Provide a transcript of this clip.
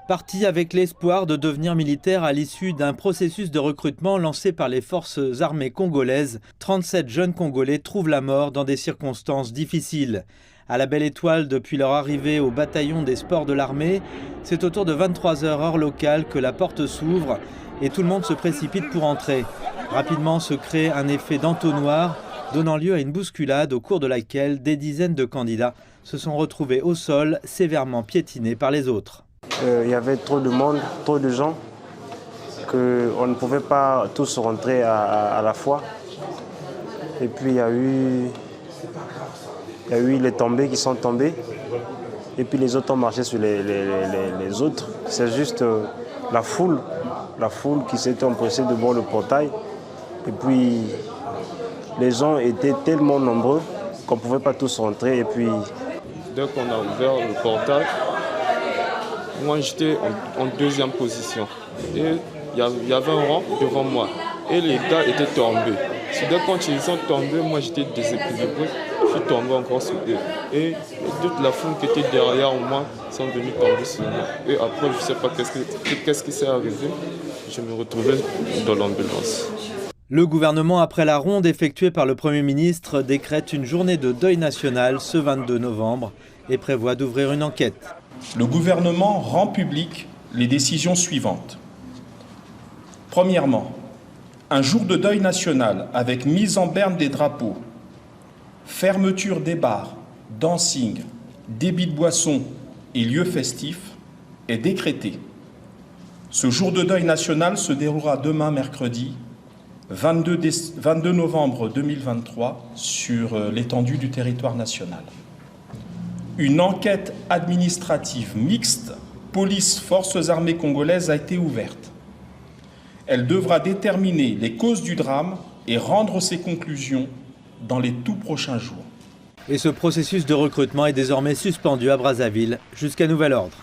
Partis avec l'espoir de devenir militaires à l'issue d'un processus de recrutement lancé par les forces armées congolaises, 37 jeunes Congolais trouvent la mort dans des circonstances difficiles. À la Belle Étoile, depuis leur arrivée au bataillon des sports de l'armée, c'est autour de 23 h heure locale que la porte s'ouvre et tout le monde se précipite pour entrer. Rapidement se crée un effet d'entonnoir, donnant lieu à une bousculade au cours de laquelle des dizaines de candidats se sont retrouvés au sol, sévèrement piétinés par les autres. Il y avait trop de monde, trop de gens, qu'on ne pouvait pas tous rentrer à la fois. Et puis il y a eu les tombés qui sont tombés. Et puis les autres ont marché sur les autres. C'est juste la foule qui s'était empressée devant le portail. Et puis les gens étaient tellement nombreux qu'on ne pouvait pas tous rentrer. Et puis dès qu'on a ouvert le portail, moi j'étais en deuxième position et il y avait un rang devant moi et les gars étaient tombés. Dès quand ils sont tombés, moi j'étais déséquilibré, je suis tombé encore sur eux. Et toute la foule qui était derrière moi sont venus tomber sur moi. Et après je ne sais pas qu'est-ce qui s'est arrivé, je me retrouvais dans l'ambulance. Le gouvernement, après la ronde effectuée par le Premier ministre, décrète une journée de deuil national ce 22 novembre et prévoit d'ouvrir une enquête. Le gouvernement rend public les décisions suivantes. Premièrement, un jour de deuil national avec mise en berne des drapeaux, fermeture des bars, dancing, débit de boissons et lieux festifs est décrété. Ce jour de deuil national se déroulera demain mercredi 22 novembre 2023 sur l'étendue du territoire national. Une enquête administrative mixte, police-forces armées congolaises, a été ouverte. Elle devra déterminer les causes du drame et rendre ses conclusions dans les tout prochains jours. Et ce processus de recrutement est désormais suspendu à Brazzaville jusqu'à nouvel ordre.